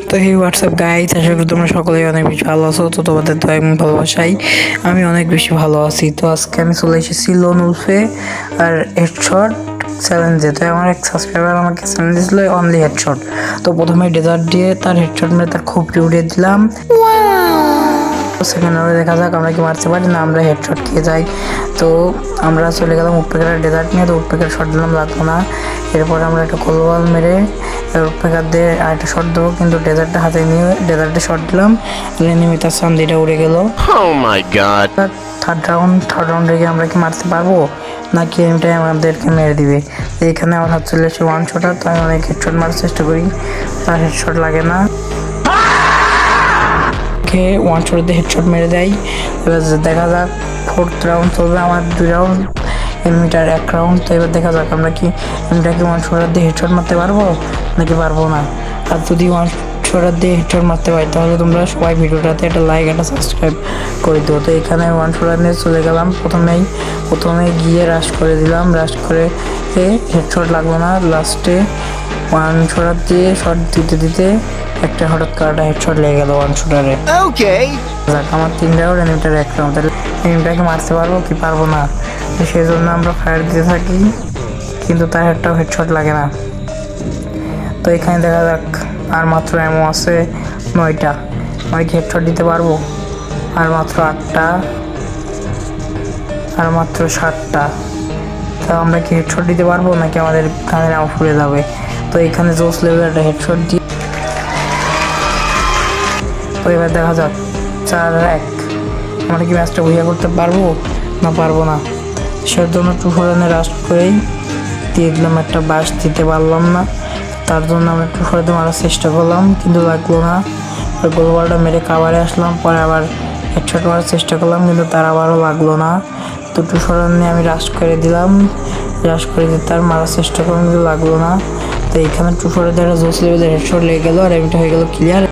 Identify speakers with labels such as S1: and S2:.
S1: তো এই WhatsApp guys, আশা করি তোমরা সকলেই অনেক বেশি ভালো আছো। তো তোমাদের তো এবং ভালোবাসাই আমি অনেক বেশি ভালো আছি। তো আজকে আমি চলে এসেছি লোন উলফে আর হেডশট চ্যালেঞ্জে। তো আমার এক সাবস্ক্রাইবার আমাকে চ্যালেঞ্জ দিয়েছিল অনলি হেডশট। তো প্রথমে ডেজার্ট দিয়ে তার হেডশট মেরে তার খুবটি উড়িয়ে দিলাম। সেকেন্ড রাউন্ডে দেখা যাক আমরা কি মারতে পারি না, আমরা হেডশট খেয়ে যাই। তো আমরা চলে গেলাম উডপেকারের ডেজার্ট নিয়ে। তো উডপেকার শট দিলাম, লাগলো না। এরপরে আমরা একটা কোলবল মেরে উডপেকার দিয়ে আরেকটা শট দেবো, কিন্তু ডেজার্টটা হাতে নিয়ে ডেজার্টে শট দিলাম, এনিমি তার সান্দিটা উড়ে গেল। থার্ড রাউন্ডে গিয়ে আমরা কি মারতে পারবো নাকি এনিমিটাই আমাদেরকে মেরে দিবে। এইখানে আমার হাত চলে এসে ওয়ান শটার। তো আমি অনেক হেডশট মারার চেষ্টা করি, তার হেডশট লাগে না। ওয়ান শট দিয়ে হেডশট মেরে দেয়। এবার দেখা যাক ফোর্থ রাউন্ড চলবে, আমার 2 রাউন্ড, এনিমিটার 1 রাউন্ড। তো এবার দেখা যাক আমরা কি এনিমিটাকে ওয়ান শট দিয়ে হেডশট মারতে পারবো নাকি পারবো না। আর যদি ওয়ান শট দিয়ে হেডশট মারতে পারি তাহলে তোমরা সবাই ভিডিওটাতে একটা লাইক একটা সাবস্ক্রাইব করে দিও। তো এখানে ওয়ান শট নিয়ে চলে গেলাম। প্রথমে গিয়ে রাশ করে দিলাম, রাশ করে হেডশট লাগলো না। লাস্টে ওয়ান শট দিয়ে শট দিতে একটা হঠাৎ কাটা হেডশট লেগে গেল ওয়ান শুটারে। ওকে, আমার 3 রাউন্ড, এনিমিটার 1 রাউন্ড। তাহলে এনিমিটাকে মারতে পারবো কি পারবো না, সেই জন্য আমরা ফায়ার দিতে থাকি, কিন্তু তার একটাও হেডশট লাগে না। তো এখানে দেখা যাক আর মাত্র এমন আছে 9টা, আমি কি হেডশট দিতে পারবো? আর মাত্র 8টা, আর মাত্র 7টা। তা আমরা কি হেডশট দিতে পারবো নাকি আমাদের কানের আম ফুলে যাবে? তো এখানে জোস লেভেলের একটা হেডশট দিয়ে এবার দেখা যাক 4-1 আমরা কি ম্যাচটা বুঝিয়ে করতে পারবো না পারবো না। সেটার জন্য 2-4 রাশ করেই দিয়ে দিলাম, একটা বাস দিতে পারলাম না। তার জন্য আমরা 2-4 মারার চেষ্টা করলাম, কিন্তু লাগলো না। আর গোলবলটা মেরে কাভারে আসলাম, পরে আবার হেডশট মারার চেষ্টা করলাম, কিন্তু তার আবারও লাগলো না। তো 2-4 নিয়ে আমি রাশ করে দিলাম, রাশ করে দিয়ে তার মারার চেষ্টা করলাম, কিন্তু লাগলো না। তো এইখানে 2-4 একটা জোস লেভেলের হেডশট লেগে গেল আর এমনিটা হয়ে গেল ক্লিয়ার।